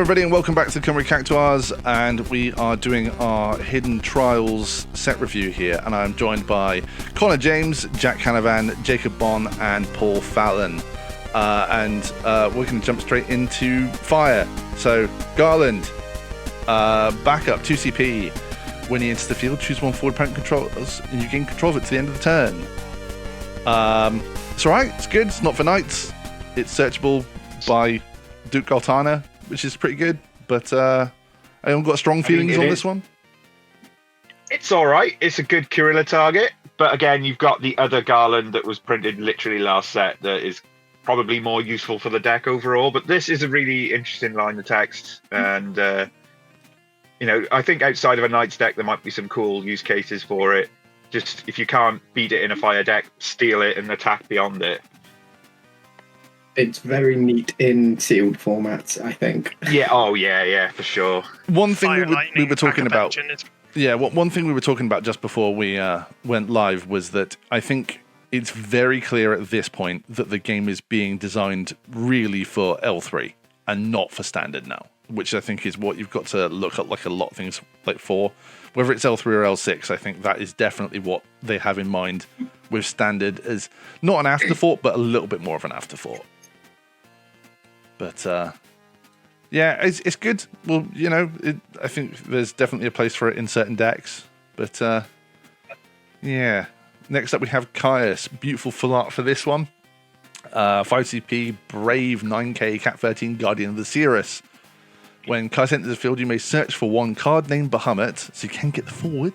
everybody, and welcome back to the Cymru Cactuars, and we are doing our Hidden Trials set review here, and I'm joined by Connor James, Jack Canavan, Jacob Bon, and Paul Fallon. We're going to jump straight into fire. So, Garland, backup, 2CP. When you enter the field, choose one forward opponent controls, and you gain control of it to the end of the turn. It's alright, it's good, it's not for knights. It's searchable by Duke Galtana, which is pretty good, but I haven't got strong feelings on this one. It's alright, it's a good Kurilla target, but again, you've got the other Garland that was printed literally last set that is probably more useful for the deck overall, but this is a really interesting line of text, and I think outside of a Knights deck there might be some cool use cases for it. Just if you can't beat it in a fire deck, steal it and attack beyond it. It's very neat in sealed formats, I think. Yeah, for sure. One thing we were talking about. One thing we were talking about just before we went live was that I think it's very clear at this point that the game is being designed really for L3 and not for standard now, which I think is what you've got to look at, like a lot of things like for. Whether it's L3 or L6, I think that is definitely what they have in mind with standard as not an afterthought, but a little bit more of an afterthought. But it's good. Well, I think there's definitely a place for it in certain decks. But next up we have Caius. Beautiful full art for this one. 5CP, Brave, 9k, Cat 13, Guardian of the Cirrus. When Caius enters the field, you may search for one card named Bahamut, so you can get the forward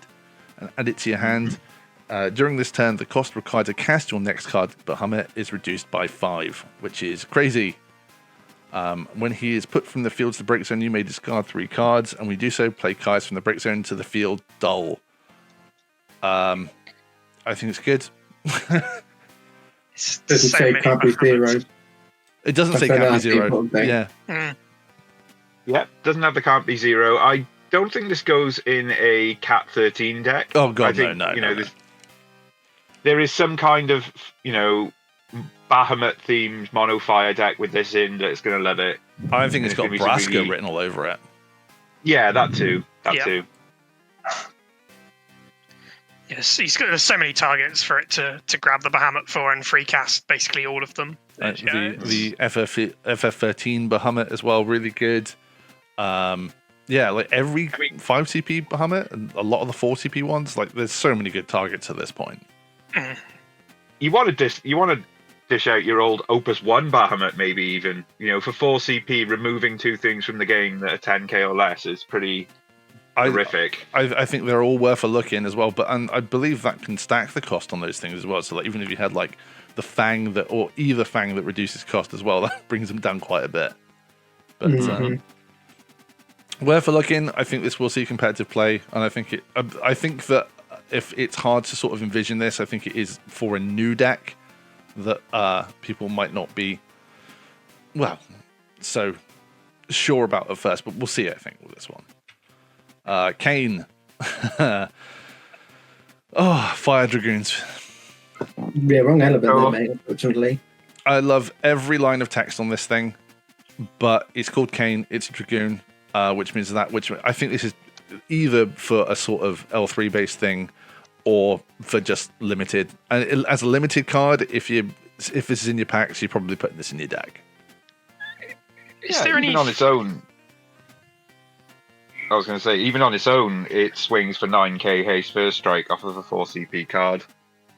and add it to your hand. During this turn, the cost required to cast your next card, Bahamut, is reduced by 5, which is crazy. When he is put from the field to the break zone, you may discard 3 cards, and when you do so, play Caius from the break zone to the field, dull. I think it's good. Doesn't say can't be zero. It doesn't say can't be zero. Yeah. Yep, doesn't have the can't be zero. I don't think this goes in a Cat 13 deck. Oh god, no. There is some kind of Bahamut themed mono fire deck with this in that's going to love it. I think it's got Braska written all over it. Yeah, that too. Too. Yes, there's so many targets for it to grab the Bahamut for and free cast basically all of them. The FF13 Bahamut as well, really good. Like every 5CP Bahamut and a lot of the 4CP ones, like there's so many good targets at this point. You want to dish out your old Opus 1 Bahamut, maybe even. For 4CP, removing 2 things from the game that are 10k or less is pretty horrific. I think they're all worth a look in as well, but I believe that can stack the cost on those things as well. So like even if you had like the Fang or either Fang that reduces cost as well, that brings them down quite a bit. But worth a look in. I think this will see competitive play, and I think that if it's hard to sort of envision this, I think it is for a new deck that people might not be so sure about at first, but we'll see. I think with this one. Kane. Fire Dragoons. Yeah, wrong element there, mate, unfortunately. I love every line of text on this thing, but it's called Kane, it's a Dragoon, which means which I think this is either for a sort of L3 based thing or for just limited. And as a limited card, if this is in your packs, you're probably putting this in your deck. Is there even on its own? I was going to say, even on its own, it swings for 9k haste first strike off of a 4CP card,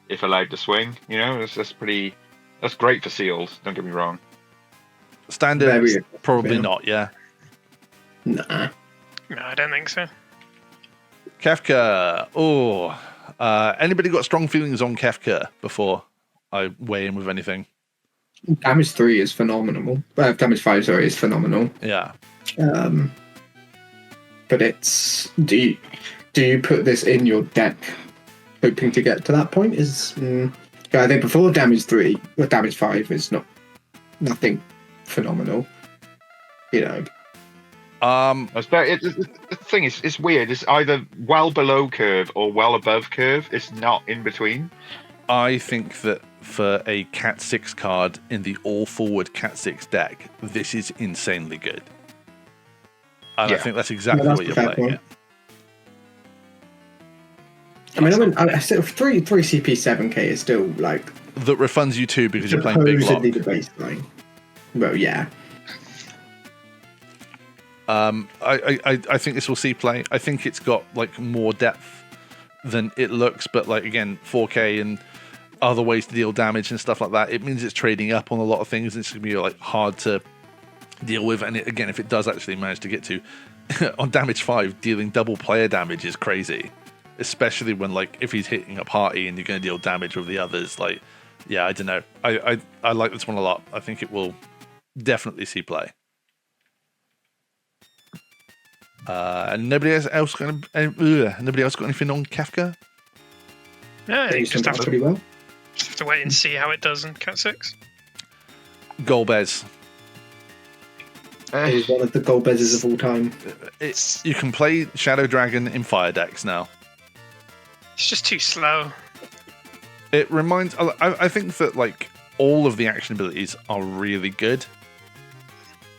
if allowed to swing. That's great for seals. Don't get me wrong. Standard, probably not. Yeah. Nah. No, I don't think so. Kefka. Anybody got strong feelings on Kefka before I weigh in with anything? Damage 3 is phenomenal. Damage 5, sorry, is phenomenal. Yeah. But it's do you put this in your deck hoping to get to that point? I think before damage 3 or damage 5 is nothing phenomenal. The thing is, it's weird. It's either well below curve or well above curve. It's not in between. I think that for a Cat 6 card in the all-forward Cat 6 deck, this is insanely good. And I think that's exactly that's what you're a fair playing point. it. I mean, I still three CP 7K is still like That refunds you 2 because you're playing big lock. supposedly the baseline. Well, yeah. I think this will see play. I think it's got like more depth than it looks, but like again, 4K and other ways to deal damage and stuff like that. It means it's trading up on a lot of things. It's gonna be like hard to deal with. And again, if it does actually manage to get to on damage 5, dealing double player damage is crazy, especially when like if he's hitting a party and you're going to deal damage with the others. Like, yeah, I don't know. I like this one a lot. I think it will definitely see play. And nobody else got anything on Kafka? Yeah, I think just have pretty well. to wait and see how it does in Cat 6. Golbez. It is one of the gold bezzes of all time. You can play Shadow Dragon in fire decks now. It's just too slow. It reminds. I think that like all of the action abilities are really good.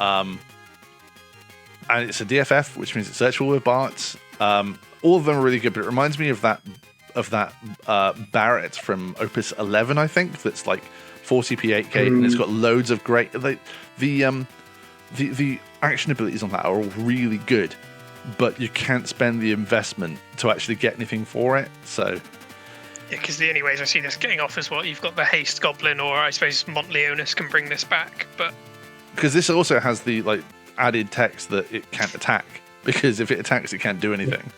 And it's a DFF, which means it's searchable with Barts. All of them are really good, but it reminds me of that Barrett from Opus 11, I think. That's like 40p 8k, and it's got loads of great. The action abilities on that are all really good, but you can't spend the investment to actually get anything for it. So. Yeah, because the only ways I see this getting off is what you've got the Haste Goblin, or I suppose Montleonis can bring this back, but because this also has the like added text that it can't attack, because if it attacks it can't do anything.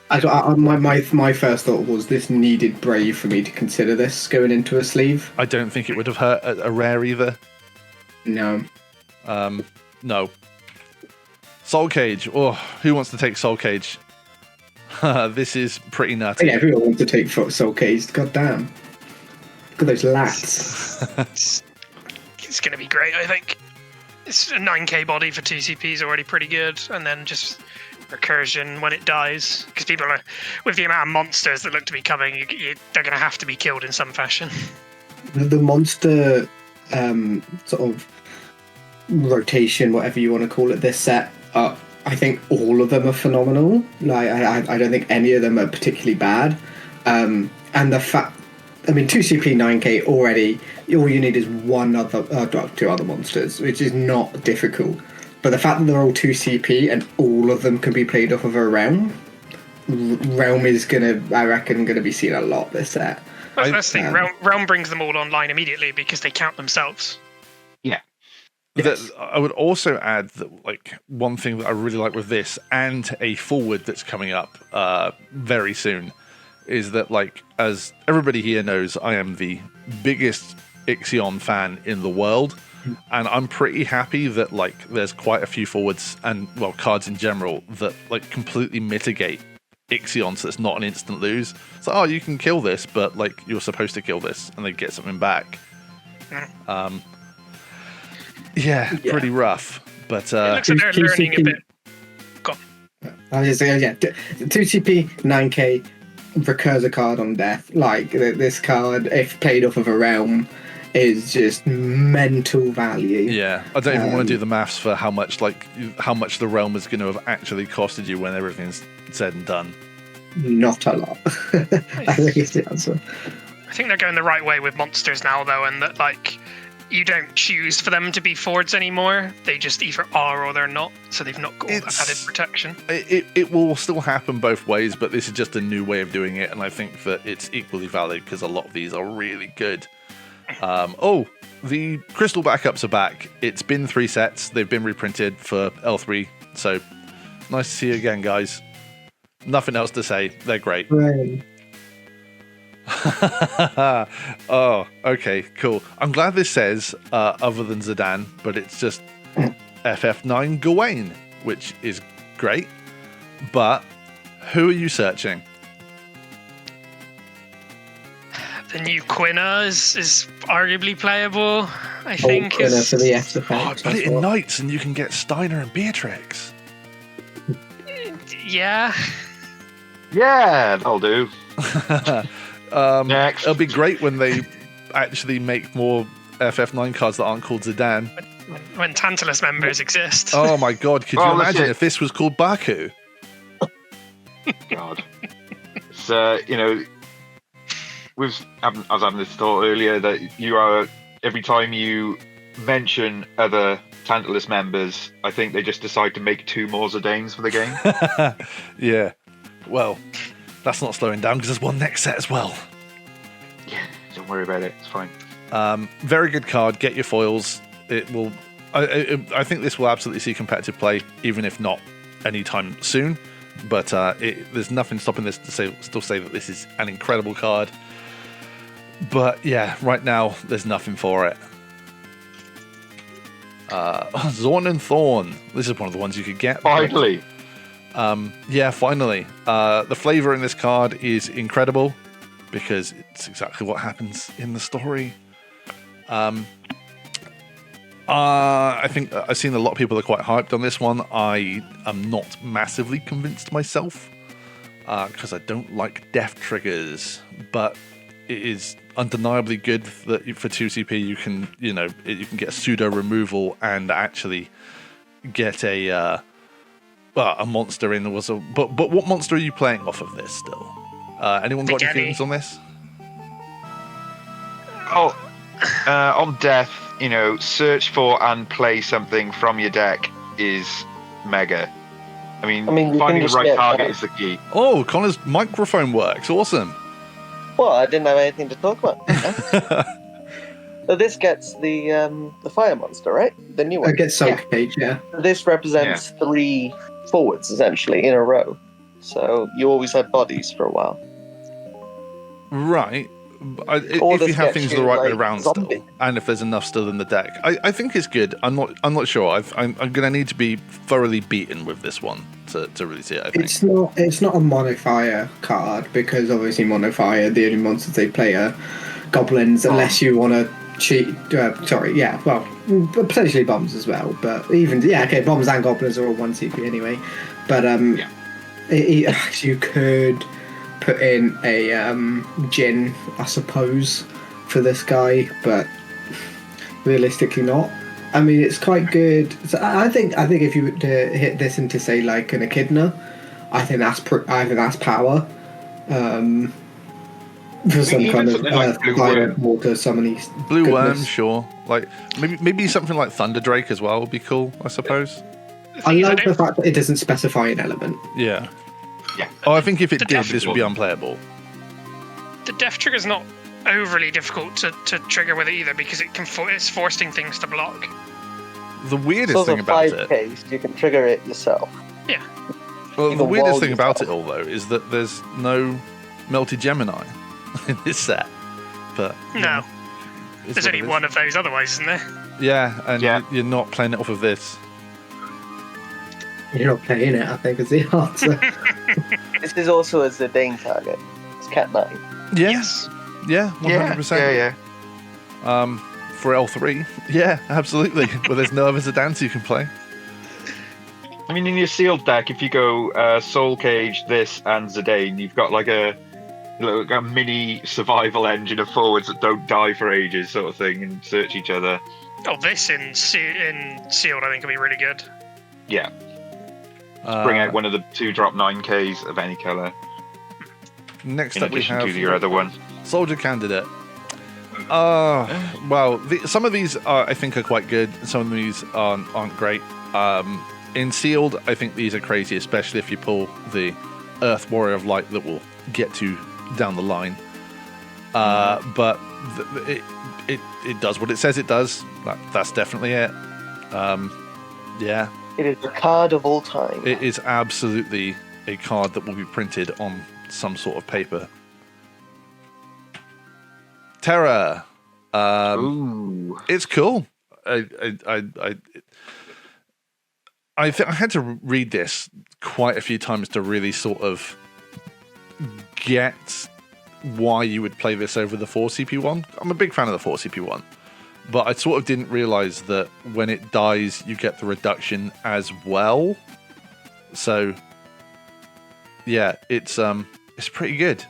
My first thought was this needed Brave for me to consider this going into a sleeve. I don't think it would have hurt a rare either. No. No. Soul Cage. Oh, who wants to take Soul Cage? This is pretty nutty. Yeah, everyone wants to take Soul Cage. God damn. Look at those lats. It's going to be great, I think. It's a 9k body for TCP is already pretty good, and then just recursion when it dies, because people are, with the amount of monsters that look to be coming, they're going to have to be killed in some fashion. The monster sort of rotation, whatever you want to call it, this set, I think all of them are phenomenal. Like I don't think any of them are particularly bad. And the fact, I mean, 2CP 9k already, all you need is two other monsters, which is not difficult. But the fact that they're all 2CP and all of them can be played off of a realm is I reckon, gonna be seen a lot this set. That's the thing. Realm brings them all online immediately because they count themselves. Yeah. Yes. I would also add that, like, one thing that I really like with this and a forward that's coming up very soon is that, like, as everybody here knows, I am the biggest Ixion fan in the world, and I'm pretty happy that, like, there's quite a few forwards and, well, cards in general that, like, completely mitigate Ixion so it's not an instant lose. It's like, oh, you can kill this, but, like, you're supposed to kill this, and they get something back. Yeah, pretty rough. But it looks like they're learning a bit. Go on. I was just saying, yeah, 2CP 9k recurs a card on death. Like, this card, if played off of a realm, is just mental value. Yeah, I don't even want to do the maths for how much the realm is going to have actually costed you when everything's said and done. Not a lot. I think it's the answer. I think they're going the right way with monsters now, though, and that, like, you don't choose for them to be forwards anymore. They just either are or they're not, so they've not got all that added protection. It will still happen both ways, but this is just a new way of doing it, and I think that it's equally valid because a lot of these are really good. The crystal backups are back. It's been 3 sets. They've been reprinted for L3, so nice to see you again, guys. Nothing else to say. They're great. Right. Oh, okay, cool. I'm glad this says other than Zidane, but it's just FF9 Gawain, which is great. But who are you searching? The new Quina is arguably playable, I think. Quina for the FFTCG. Put it in Knights and you can get Steiner and Beatrix. Yeah. Yeah, that'll do. Next. It'll be great when they actually make more FF9 cards that aren't called Zidane. When Tantalus members exist. Oh my god, could you Well, that's imagine it. if this was called Baku? God. It's, I was having this thought earlier that you are, every time you mention other Tantalus members, I think they just decide to make 2 more Zidanes for the game. Yeah. Well, that's not slowing down because there's one next set as well. Yeah, don't worry about it. It's fine. Very good card. Get your foils. It will. I think this will absolutely see competitive play, even if not anytime soon. But there's nothing stopping this to still say that this is an incredible card. But yeah, right now there's nothing for it. Zorn and Thorn. This is one of the ones you could get. Finally. Yeah, finally. The flavor in this card is incredible because it's exactly what happens in the story. I think I've seen a lot of people are quite hyped on this one. I am not massively convinced myself because I don't like death triggers, but it is undeniably good that for 2CP you can get pseudo removal and actually get a monster in. But what monster are you playing off of this still? Anyone got any feelings on this? Oh, on death, search for and play something from your deck is mega. I mean finding the right target is the key. Oh, Connor's microphone works. Awesome. Well, I didn't have anything to talk about. So this gets the fire monster, right? The new one. I get Soul Cage, yeah. This represents 3 forwards, essentially, in a row. So you always had bodies for a while. Right. Or If you this have gets things you, the right way like, around zombie. still, and if there's enough still in the deck, I think it's good. I'm not sure. I'm going to need to be thoroughly beaten with this one to really see it. I think It's not a monofire card because obviously monofire, the only monsters they play are goblins, unless you want to cheat. Potentially bombs as well. But bombs and goblins are all 1 CP anyway. But you could put in a Jin, I suppose, for this guy, but realistically not. I mean, it's quite good. So I think if you were to hit this into say like an Echidna, I think that's power. For some Even kind of something like Blue fire, Worm. water, summoning. Blue Worm, sure. Like maybe something like Thunder Drake as well would be cool, I suppose. I love the fact that it doesn't specify an element. Yeah. Yeah. Oh, I think if it The did, death this would be unplayable. The death trigger's not overly difficult to trigger with it either because it's forcing things to block. The weirdest So thing the about 5 it. case, you can trigger it yourself. Yeah. Well, the Even weirdest while thing you about it start. all, though, is that there's no Melted Gemini in this set. But No. it's There's what only it is. one of those otherwise, isn't there? Yeah, and Yeah. you're not playing it off of this. You're not playing it, I think, is the answer. This is also a Zidane target. It's Cat 9. Yeah, Yes. yeah, 100%. Yeah. For L3, yeah, absolutely. Where there's no other Zidane you can play. I mean, in your sealed deck, if you go Soul Cage, this, and Zidane, you've got like a mini survival engine of forwards that don't die for ages, sort of thing, and search each other. Oh, this in sealed, I think, will be really good. Yeah. Bring out one of the 2-drop 9Ks of any colour, Next in up we addition have to your other one. Soldier Candidate. Well, some of these I think are quite good. Some of these aren't great. In sealed, I think these are crazy, especially if you pull the Earth Warrior of Light that we'll get to down the line. But it does what it says it does. That's definitely it. Yeah, It is the card of all time. it is absolutely a card that will be printed on some sort of paper. Terra. Ooh. It's cool. I had to read this quite a few times to really sort of get why you would play this over the 4CP one. I'm a big fan of the 4CP one, but I sort of didn't realize that when it dies, you get the reduction as well. So yeah, it's pretty good.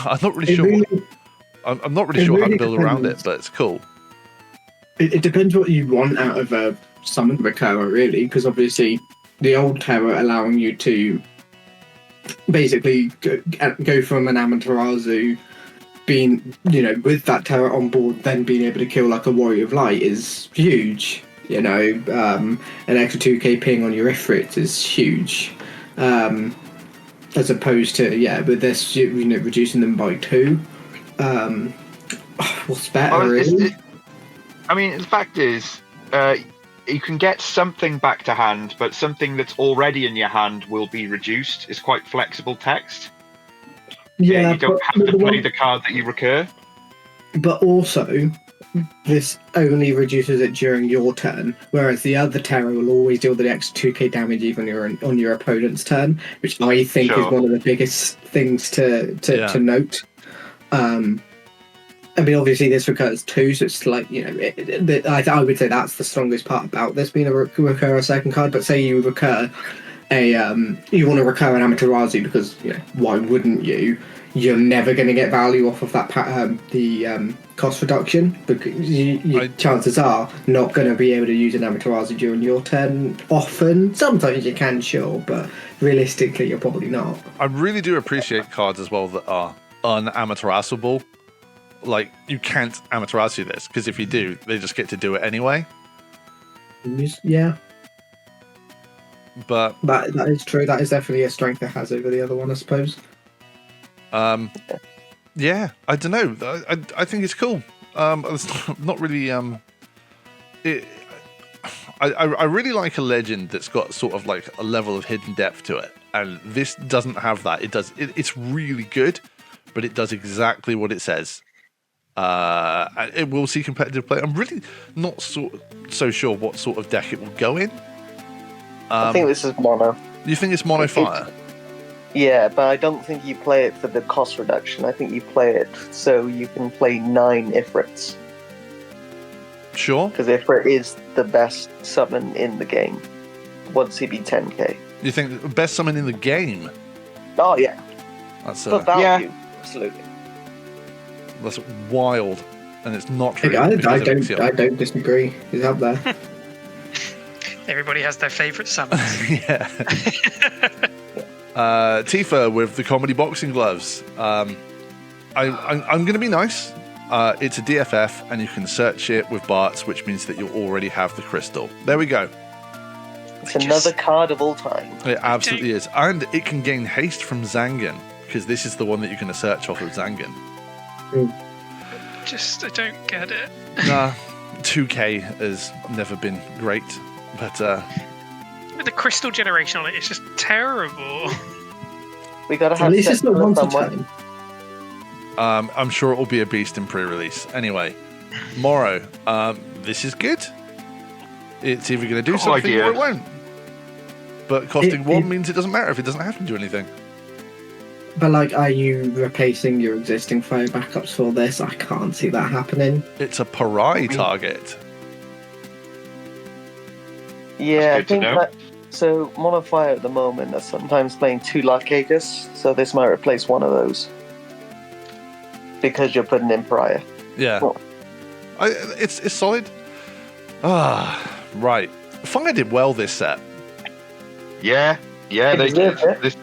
I'm not really sure. I'm not really sure how to build around it, but it's cool. It depends what you want out of a summon recurrer, really, because obviously the old terror allowing you to basically go from an Amaterasu being, with that terror on board, then being able to kill like a Warrior of Light is huge. An extra 2k ping on your Ifrit is huge. As opposed to, with this, reducing them by 2. What's better, really? The fact is, you can get something back to hand, but something that's already in your hand will be reduced. It's quite flexible text. Yeah, you don't have to play the card that you recur. But also, this only reduces it during your turn, whereas the other terror will always deal the extra 2k damage even on your opponent's turn, which I think is one of the biggest things to note. Obviously this recurs 2, so it's like, I would say that's the strongest part about this being a recur second card. But say you recur you want to recur an Amaterasu because, why wouldn't you? You're never going to get value off of that the cost reduction, because chances are not going to be able to use an Amaterasu during your turn often. Sometimes you can, sure, but realistically you're probably not. I really do appreciate cards as well that are un-Amaterasu-able. Like, you can't Amaterasu this, because if you do, they just get to do it anyway. Yeah. But that is true. That is definitely a strength it has over the other one, I suppose. Yeah, I don't know. I think it's cool. It's not really. I really like a legend that's got sort of like a level of hidden depth to it, and this doesn't have that. It does. It's really good, but it does exactly what it says. It will see competitive play. I'm really not so sure what sort of deck it will go in. I think this is mono. You think it's mono fire? Yeah, but I don't think you play it for the cost reduction. I think you play it so you can play 9 Ifrits. Sure. Because Ifrit is the best summon in the game. Once he be 10k. You think the best summon in the game? Oh, yeah. That's for value, absolutely. That's wild, and it's not true. I don't disagree. He's up there. Everybody has their favourite summons. Yeah. Tifa with the comedy boxing gloves. I'm going to be nice. It's a DFF, and you can search it with Bart's, which means that you already have the crystal. There we go. It's another card of all time. It absolutely is. And it can gain haste from Zangan, because this is the one that you're going to search off of Zangan. I don't get it. Nah, 2k has never been great, but with the crystal generation on it, it's just terrible. We gotta have at least it's not once a turn. I'm sure it will be a beast in pre-release. Anyway, Morrow, this is good. It's either going to do something or it won't. But costing 1 means it doesn't matter if it doesn't have to do anything. But, are you replacing your existing fire backups for this? I can't see that happening. It's a Parai target. Yeah, I think that... So, Mono Fire at the moment are sometimes playing 2 Life Cages, so this might replace one of those. Because you're putting in Pariah. Yeah. Oh. It's solid. Right. Fire did well this set. Yeah, they did.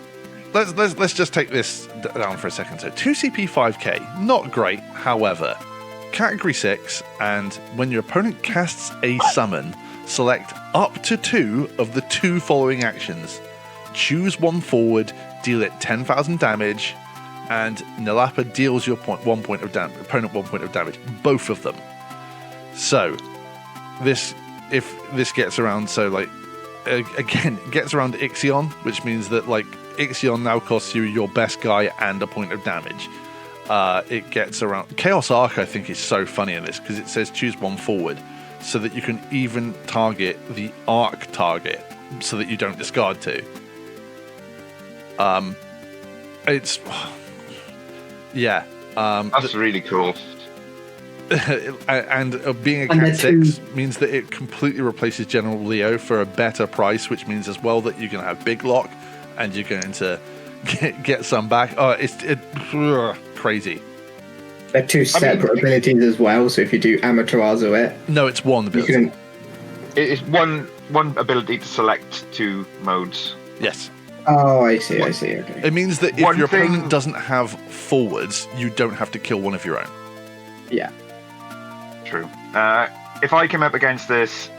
Let's just take this down for a second. So 2CP 5k, not great. However, category 6, and when your opponent casts a summon, select up to 2 of the 2 following actions. Choose 1 forward, deal it 10,000 damage, and Nilapa deals your opponent 1 point of damage. Both of them. So, if this gets around, again, gets around Ixion, which means that Ixion now costs you your best guy and a point of damage. It gets around Chaos Arc. I think is so funny in this because it says choose 1 forward, so that you can even target the arc target, so that you don't discard 2. It's that's really cool. and being a Cat 6 means that it completely replaces General Leo for a better price, which means as well that you're going to have Big Lock and you're going to get some back. It's crazy. They're two separate abilities as well, so if you do Amaterasu it... No, it's one ability. It's one ability to select 2 modes. Yes. Oh, I see, okay. It means that if your opponent doesn't have forwards, you don't have to kill one of your own. Yeah. True. If I came up against this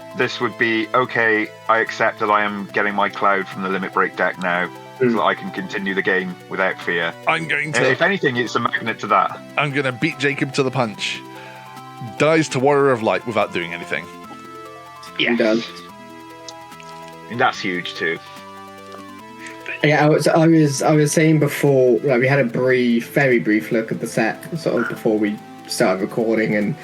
would be, okay, I accept that I am getting my Cloud from the Limit Break deck now, so that I can continue the game without fear. I'm going to... If anything, it's a magnet to that. I'm going to beat Jacob to the punch. Dies to Warrior of Light without doing anything. Yeah. He does. And that's huge too. Yeah, I was saying before, like, we had a very brief look at the set sort of before we started recording, and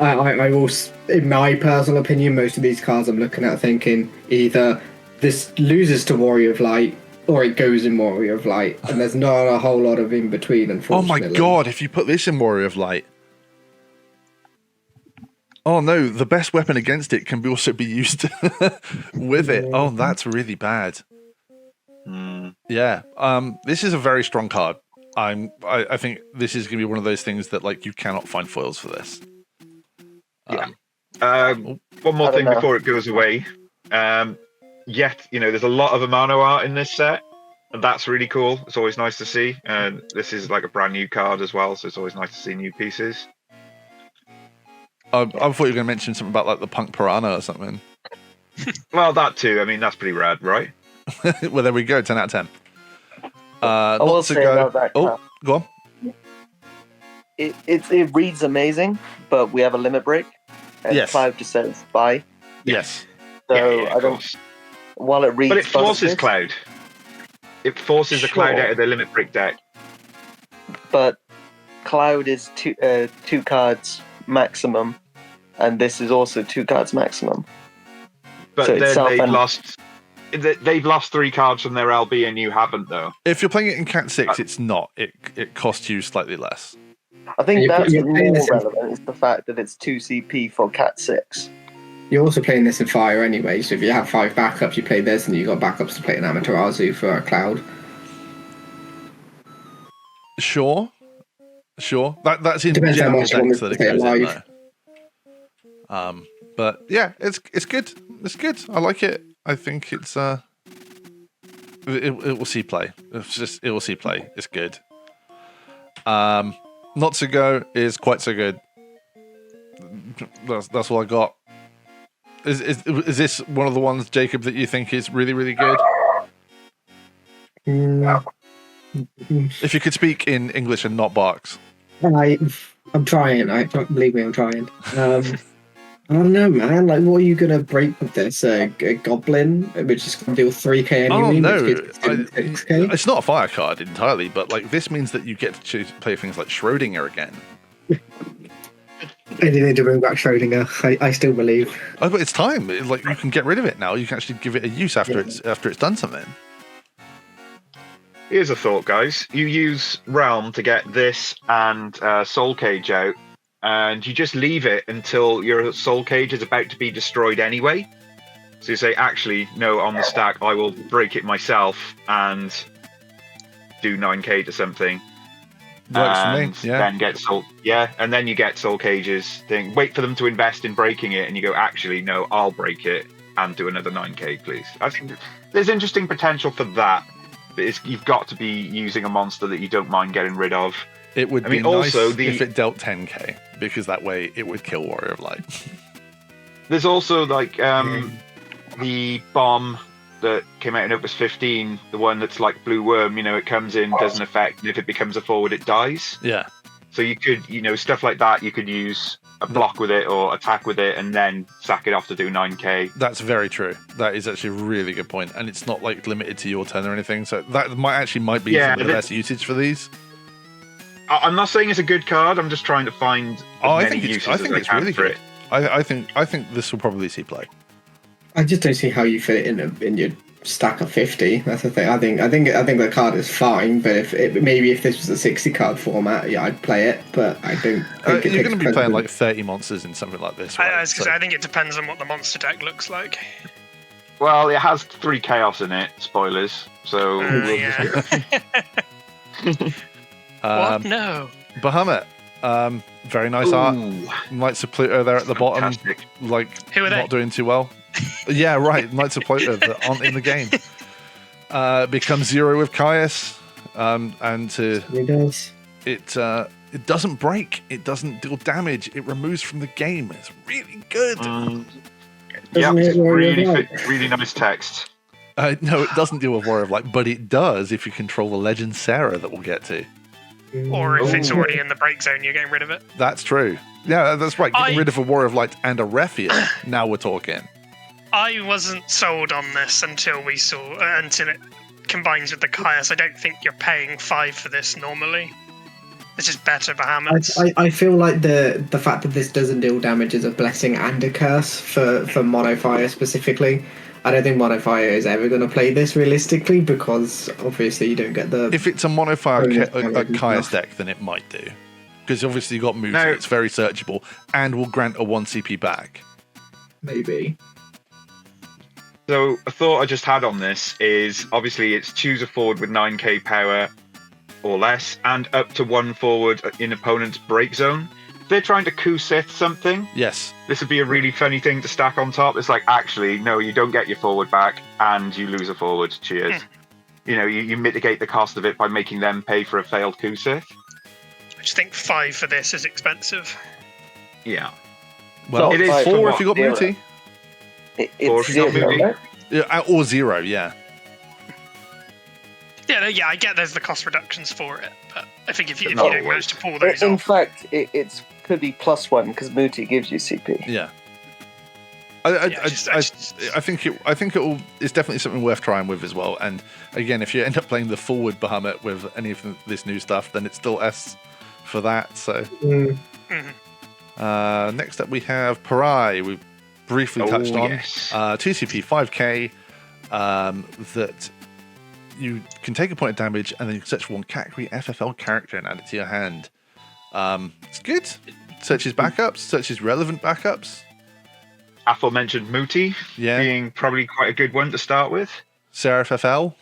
I also, in my personal opinion, most of these cards I'm looking at thinking either this loses to Warrior of Light or it goes in Warrior of Light, and there's not a whole lot of in between, unfortunately. Oh my god, if you put this in Warrior of Light. Oh no, the best weapon against it can also be used with it. Oh, that's really bad. Yeah. This is a very strong card. I think this is going to be one of those things that, like, you cannot find foils for this. One more thing before it goes away. Yet, there's a lot of Amano art in this set, and that's really cool. It's always nice to see. And this is like a brand new card as well, so it's always nice to see new pieces. I thought you were going to mention something about, like, the Punk Piranha or something. Well, that too. I mean, that's pretty rad, right? Well, there we go. 10 out of 10. I will say about that. Oh, go on. It reads amazing, but we have a limit break. And Yes. Cloud just says bye. Yes. So yeah, I don't. While it reads, but it forces buzzes, Cloud. It forces the Cloud out of the limit break deck. But Cloud is two cards maximum, and this is also 2 cards maximum. But So it's then they've lost 3 cards from their LB, and you haven't, though. If you're playing it in Cat 6, it's not. It costs you slightly less. I think that's you're playing more this in- relevant is the fact that it's 2 CP for Cat 6. You're also playing this in Fire anyway, so if you have 5 backups, you play this, and you got backups to play an Amaterasu for a Cloud. Sure. That's in Depends how general much you want decks to that it play it goes in, live. though. But yeah, it's good. It's good. I like it. I think it's it will see play. It will see play. It's good. Not to go is quite so good. That's all I got. Is this one of the ones, Jacob, that you think is really, really good? If you could speak in English and not barks. I'm trying. Believe me, I'm trying. I don't know, man. Like, what are you gonna break with this? A goblin, which is gonna deal 3k anyway. Oh no, which gives 6k? It's not a fire card entirely, but like this means that you get to play things like Schrodinger again. I need to bring back Schrodinger. I still believe. Oh, but it's time. Like, you can get rid of it now. You can actually give it a use after it's done something. Here's a thought, guys. You use Realm to get this and Soul Cage out, and you just leave it until your Soul Cage is about to be destroyed anyway. So you say, actually, no, on the stack, I will break it myself and do 9k to something. Works and for me, yeah. Then get Soul, and then you get Soul Cages. Wait for them to invest in breaking it, and you go, actually, no, I'll break it and do another 9k, please. I think there's interesting potential for that. But you've got to be using a monster that you don't mind getting rid of. It would be nice if it dealt 10k, because that way it would kill Warrior of Light. There's also like the bomb that came out in Opus 15, the one that's like Blue Worm. It comes in, does an effect, and if it becomes a forward, it dies. Yeah. So you could, stuff like that. You could use a block with it or attack with it, and then sack it off to do 9k. That's very true. That is actually a really good point, and it's not like limited to your turn or anything. So that might be some of the best usage for these. I'm not saying it's a good card. I'm just trying to find many uses I think as it's I can really for good. it. I think this will probably see play. I just don't see how you fit it in your stack of 50. That's the thing. I think the card is fine, but if this was a 60 card format, yeah, I'd play it. But I don't think you're going to be playing like 30 monsters in something like this. Right? I think it depends on what the monster deck looks like. Well, it has 3 chaos in it. Spoilers. So yeah. What? No. Bahamut, Very nice art. Ooh, Knights of Pluto there at the bottom, fantastic. like Who are they? not doing too well. Yeah, right. Knights of Pluto that aren't in the game. Becomes 0 with Caius, and It does. it doesn't break. It doesn't deal damage. It removes from the game. It's really good. Yeah, Doesn't it really, worry really nice text. No, it doesn't deal with Warrior of Light, but it does if you control the Legend Sarah that we'll get to. Or if it's Ooh. already in the break zone, you're getting rid of it. That's true. Yeah, that's right. Getting I- rid of a Warrior of Light and a Rephiel. Now we're talking. I wasn't sold on this until it combines with the Caius. I don't think you're paying 5 for this normally. This is better Bahamut's. I feel like the fact that this doesn't deal damage is a blessing and a curse for Mono Fire specifically. I don't think Mono Fire is ever going to play this realistically because obviously you don't get the. If it's a Monofire Bonus damage Caius stuff. deck, then it might do. Because obviously you got Muti, No. it's very searchable, and will grant a 1 CP back. Maybe. So a thought I just had on this is obviously it's choose a forward with 9k power or less and up to 1 forward in opponent's break zone. If they're trying to coup Sith something, Yes. this would be a really funny thing to stack on top. It's like, actually, no, you don't get your forward back and you lose a forward. Cheers. You know, you mitigate the cost of it by making them pay for a failed coup Sith. I just think 5 for this is expensive. Yeah. Well, It is 4 somewhat if you got zero. Muti. Or It's if you got 0, Muti. right? Yeah, or 0, yeah. Yeah, I get there's the cost reductions for it, but I think if you No, don't manage to pull those In off, fact, it could be +1 because Muti gives you CP. Yeah. I think it will. It's definitely something worth trying with as well. And again, if you end up playing the forward Bahamut with any of this new stuff, then it's still S for that. So next up we have Parai. We briefly touched on Yes. 2CP 5k that you can take a point of damage and then you can search for 1 category FFL character and add it to your hand. It's good. Searches backups, searches relevant backups. Aforementioned Muti Yeah. being probably quite a good one to start with. Seraph FL. I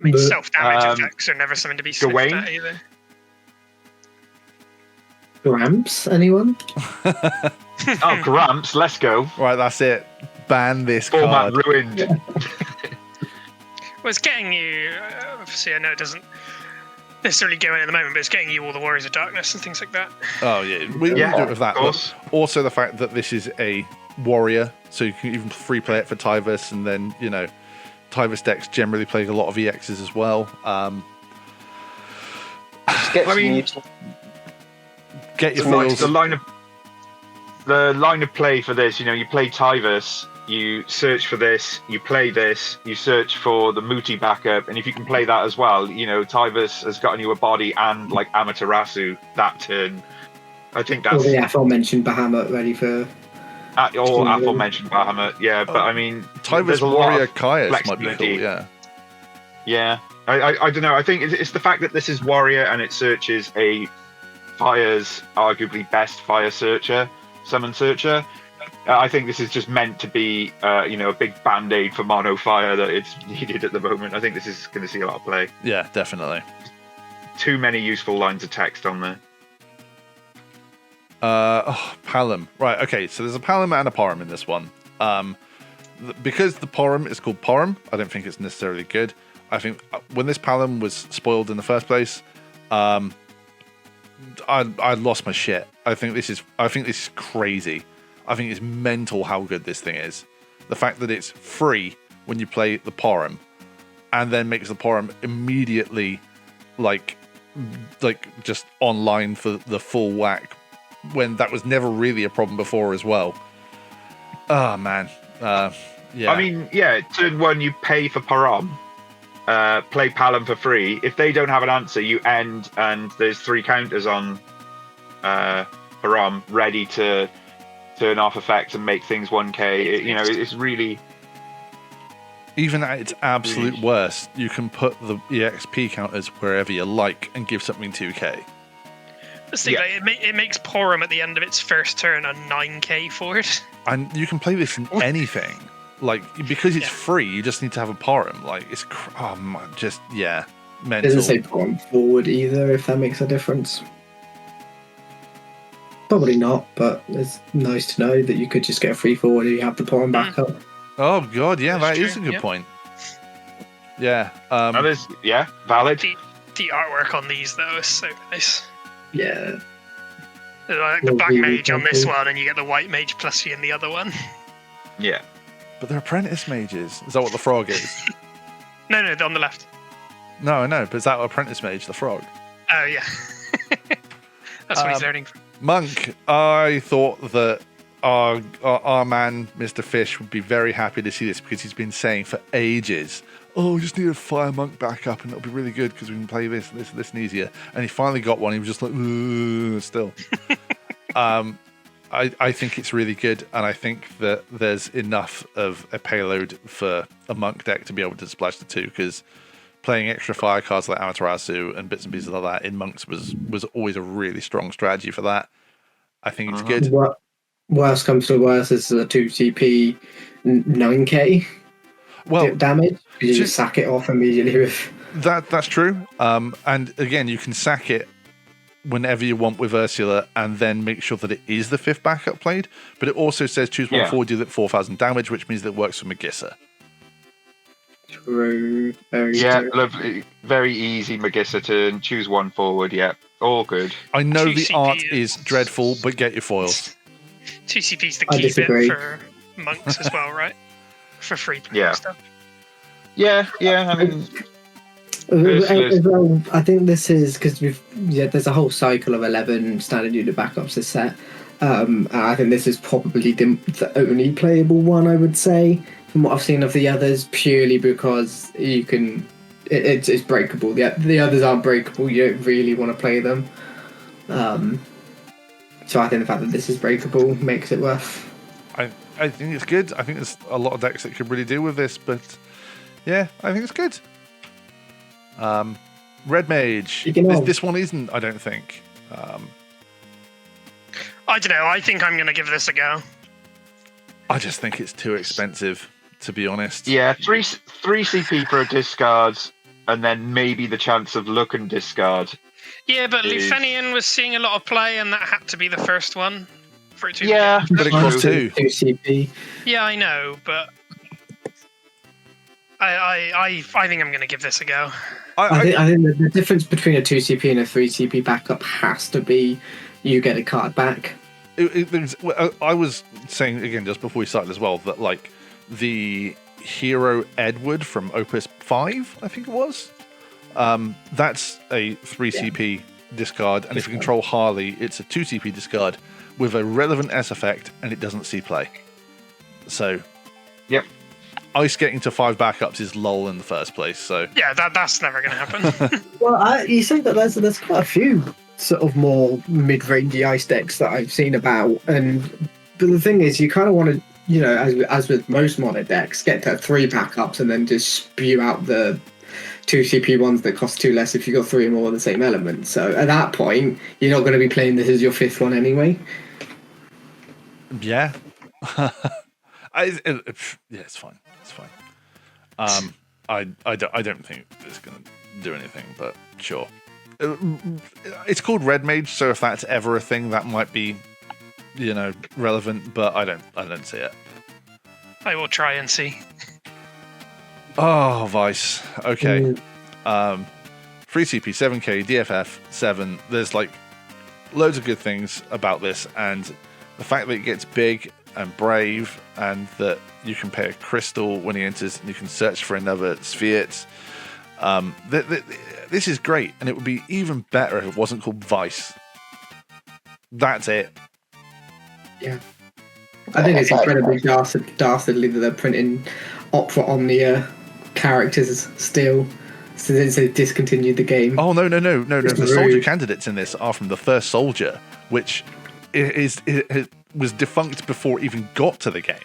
mean, But, self-damage effects are never something to be sniffed Gawain? at either. Gramps, anyone? Oh, Gramps, let's go. Right, that's it. Ban this Format card. ruined. Well, it's getting you. Obviously, I know it doesn't necessarily go in at the moment, but it's getting you all the Warriors of Darkness and things like that. Oh yeah, we Yeah, can do it with that. of course. But also the fact that this is a warrior, so you can even free play it for Tyvus, and then Tyvus decks generally play a lot of EXs as well. Just get I some mean- Muti. Get your Like, feels. the line of play for this, you play Tyvus, you search for this, you play this, you search for the Muti backup, and if you can play that as well, Tyvus has gotten you a body and like Amaterasu that turn. I think Or that's the aforementioned Bahamut ready for. or aforementioned Bahamut, yeah. But I mean, Tyvus there's a lot warrior of Caius might be cool. flexibility. Yeah. Yeah, I don't know. I think it's the fact that this is warrior and it searches a fire's arguably best fire searcher, summon searcher. I think this is just meant to be, a big band-aid for mono fire that it's needed at the moment. I think this is going to see a lot of play. Yeah, definitely. Too many useful lines of text on there. Palom. Right, okay, so there's a Palom and a Porum in this one. Because the Porum is called Porum, I don't think it's necessarily good. I think when this Palom was spoiled in the first place, I lost my shit. I think this is crazy. I think it's mental how good this thing is. The fact that it's free when you play the Porum, and then makes the Porum immediately like just online for the full whack, when that was never really a problem before as well. Oh man, yeah. I mean, yeah, turn 1 you pay for Param, play Palom for free. If they don't have an answer, you end, and there's 3 counters on Param ready to turn off effects and make things 1k. It's really. Even at its absolute worst, you can put the EXP counters wherever you like and give something 2k. Let's think, it makes Porum at the end of its first turn a 9k forward. And you can play this in anything. Like, because it's free, you just need to have a Porum. Like, it's mental. Doesn't say point forward either, if that makes a difference. Probably not, but it's nice to know that you could just get a free forward and you have the pawn back up. Oh god, yeah, That's that is a true, good yep. point. Yeah. That is, valid. The artwork on these though is so nice. Yeah. Like the Well, black really mage on this cool. one, and you get the white mage plushie in the other one. Yeah. But they're apprentice mages. Is that what the frog is? No, on the left. No, I know, but is that apprentice mage, the frog? Oh yeah. That's what he's learning from. Monk, I thought that our man, Mr. Fish, would be very happy to see this because he's been saying for ages, oh, we just need a fire monk backup and it'll be really good because we can play this and easier. And he finally got one. He was just like, still. I think it's really good, and I think that there's enough of a payload for a monk deck to be able to splash the two, because playing extra fire cards like Amaterasu and bits and pieces like that in monks was always a really strong strategy for that. I think it's good. What worst comes to worst is a 2 CP 9k damage. You just sack it off immediately with... That's true. And again, you can sack it whenever you want with Ursula and then make sure that it is the 5th backup played. But it also says choose one forward, deal it 4,000 damage, which means that it works for Magissa. True. Lovely. Very easy Magissa turn. Choose one forward. Yeah, all good. I know 2 the CP art is dreadful, but get your foils. 2 CP's the I key disagree. bit for monks as well, right? For free play Yeah. stuff. Yeah. I mean, As well, I think this is because there's a whole cycle of 11 standard unit backups this set. I think this is probably the only playable one, I would say, from what I've seen of the others, purely because you can. It's breakable. The others aren't breakable. You don't really want to play them. So I think the fact that this is breakable makes it worth. I think it's good. I think there's a lot of decks that could really deal with this, but yeah, I think it's good. Red Mage. This one isn't, I don't think. I don't know. I think I'm going to give this a go. I just think it's too expensive, to be honest. yeah, three CP for a discard, and then maybe the chance of look and discard. Yeah, but Lufenian was seeing a lot of play, and that had to be the first one for it to. Yeah, But it costs 2. 2 CP. Yeah, I know, but I think I'm going to give this a go. I think the difference between a 2 CP and a 3 CP backup has to be you get a card back. I was saying again just before we started as well that like the hero Edward from Opus 5, I think it was. That's a 3 CP discard, and if you control Harley, it's a 2 CP discard with a relevant S effect, and it doesn't see play. So, yep. Ice getting to 5 backups is lull in the first place. So Yeah, that's never going to happen. Well, you say that there's quite a few sort of more mid-rangey ice decks that I've seen about, but the thing is, you kind of want to, as with most modern decks, get to 3 backups and then just spew out the 2 CP ones that cost 2 less if you've got 3 or more of the same element. So at that point, you're not going to be playing this as your 5th one anyway. yeah, it's fine. It's fine. I don't think it's going to do anything, but sure. It's called Red Mage, so if that's ever a thing, that might be, relevant. But I don't see it. I will try and see. Oh, Vice. Okay. 3 CP, 7k, DFF 7. There's like loads of good things about this, and the fact that it gets big and brave, and that you can pay a crystal when he enters, and you can search for another sphere. This is great, and it would be even better if it wasn't called Vice. That's it. Yeah. I think it's incredibly dastardly that they're printing Opera Omnia characters still, since they discontinued the game. Oh, no. The rude. soldier candidates in this are from the first Soldier, which it was defunct before it even got to the game.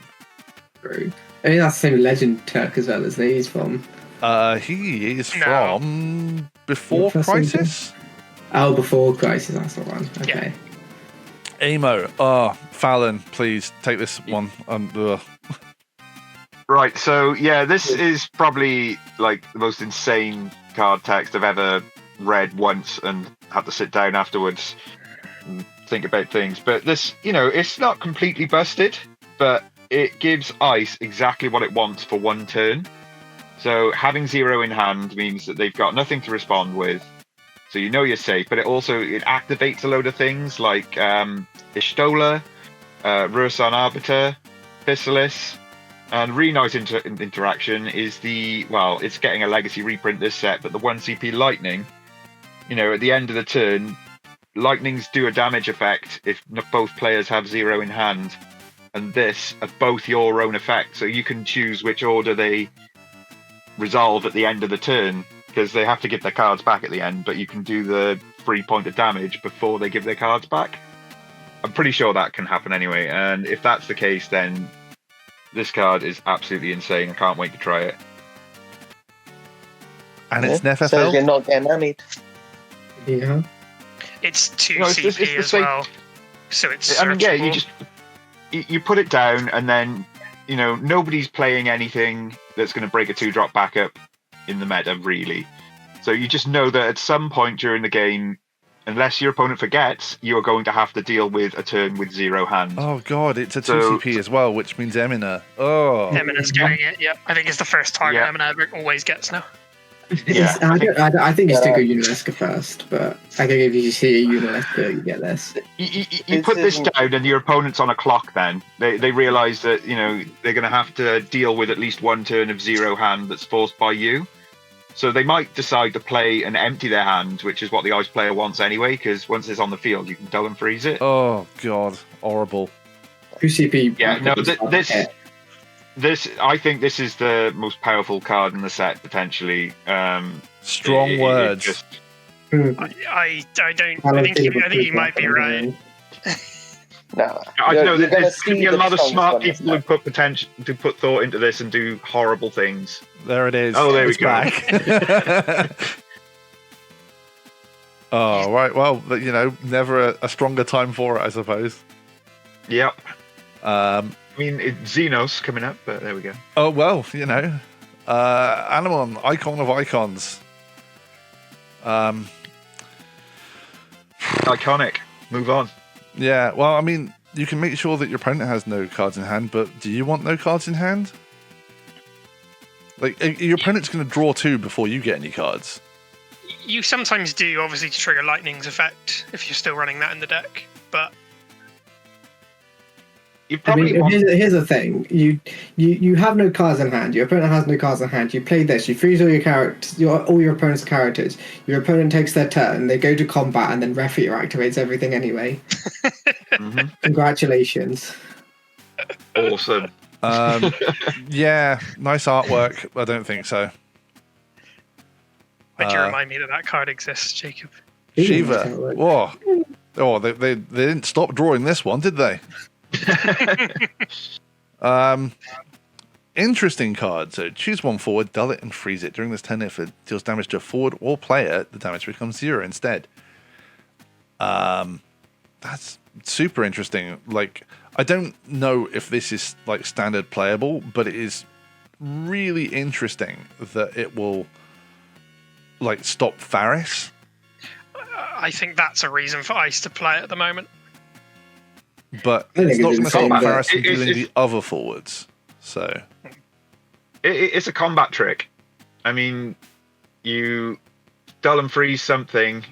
True. I mean, that's the same Legend Turk as well, isn't he? He's from... He is from Before Crisis? Oh, Before Crisis, that's the one. Okay. Amo. Fallon, please take this one. Right, so yeah, this is probably like the most insane card text I've ever read once and had to sit down afterwards and think about things. But this, it's not completely busted, but it gives Ice exactly what it wants for one turn. So having 0 in hand means that they've got nothing to respond with. So you're safe, but it activates a load of things like Ishtola, Rursan Arbiter, Physalis, and really nice interaction is it's getting a legacy reprint this set, but the 1 CP Lightning, at the end of the turn, Lightnings do a damage effect if both players have 0 in hand, and this are both your own effect, so you can choose which order they resolve at the end of the turn, because they have to give their cards back at the end, but you can do the 3 point of damage before they give their cards back. I'm pretty sure that can happen anyway, and if that's the case, then this card is absolutely insane. I can't wait to try it. And it's an FFL? So you're not getting hammied. Yeah. It's 2 CP as well, so it's searchable. You put it down, and then nobody's playing anything that's going to break a 2-drop backup in the meta, really. So you just know that at some point during the game, unless your opponent forgets, you are going to have to deal with a turn with 0 hand. Oh god, it's a 2 CP as well, which means Emina. Oh. Emina's getting it, yeah. I think it's the first target Emina always gets now. Yeah, I think it's to go Unileska first, but I think if you see a Unileska, you get this. You put this down, and your opponent's on a clock. Then they realise that they're going to have to deal with at least one turn of 0 hand that's forced by you. So they might decide to play and empty their hand, which is what the Ice player wants anyway. Because once it's on the field, you can dull and freeze it. Oh god, horrible. 2 CP. Yeah, no, This, I think this is the most powerful card in the set, potentially. Strong words. I don't. I think you might be right. No, I know that there's going to be a lot of smart people who put thought into this and do horrible things. There it is. Oh, there we go. Back. Oh, right. Well, never a stronger time for it, I suppose. Yep. I mean, it's Xenos coming up, but there we go. Oh, well, Anemon, icon of icons. Iconic. Move on. Yeah, well, I mean, you can make sure that your opponent has no cards in hand, but do you want no cards in hand? Like, your opponent's going to draw 2 before you get any cards. You sometimes do, obviously, to trigger Lightning's effect, if you're still running that in the deck, but... Here's the thing: you have no cards in hand. Your opponent has no cards in hand. You play this. You freeze all your characters, all your opponent's characters. Your opponent takes their turn. They go to combat, and then referee activates everything anyway. Mm-hmm. Congratulations! Awesome. Yeah, nice artwork. I don't think so. Would you remind me that card exists, Jacob? Shiva. Whoa. Oh, they didn't stop drawing this one, did they? Interesting card. So choose one forward, dull it, and freeze it. During this turn, if it deals damage to a forward or player, the damage becomes 0 instead. That's super interesting. Like, I don't know if this is like standard playable, but it is really interesting that it will like stop Faris. I think that's a reason for Ice to play at the moment. But it's not going to stop Faris from dealing the other forwards. So it's a combat trick. I mean, you dull and freeze something,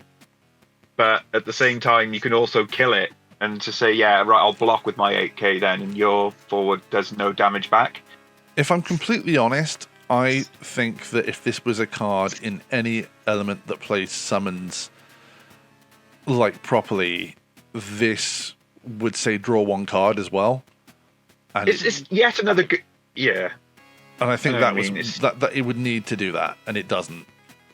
but at the same time, you can also kill it and to say, yeah, right, I'll block with my 8k then, and your forward does no damage back. If I'm completely honest, I think that if this was a card in any element that plays summons like properly, this would say draw 1 card as well. And it's yet another good... Yeah. And I think that it would need to do that, and it doesn't.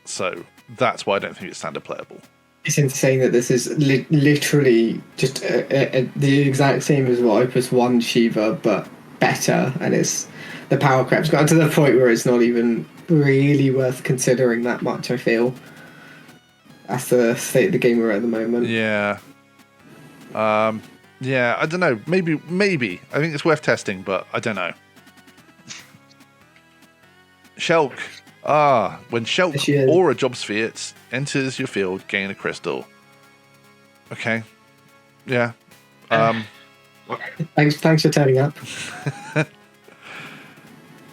So that's why I don't think it's standard playable. It's insane that this is literally just the exact same as what Opus 1 Shiva, but better, and it's the power crep's gotten to the point where it's not even really worth considering that much, I feel. That's the state of the game we're at the moment. Yeah. Yeah, I don't know. Maybe. I think it's worth testing, but I don't know. Shulk. When Shulk or a Job Sphere enters your field, gain a crystal. Okay. Yeah. Thanks for turning up.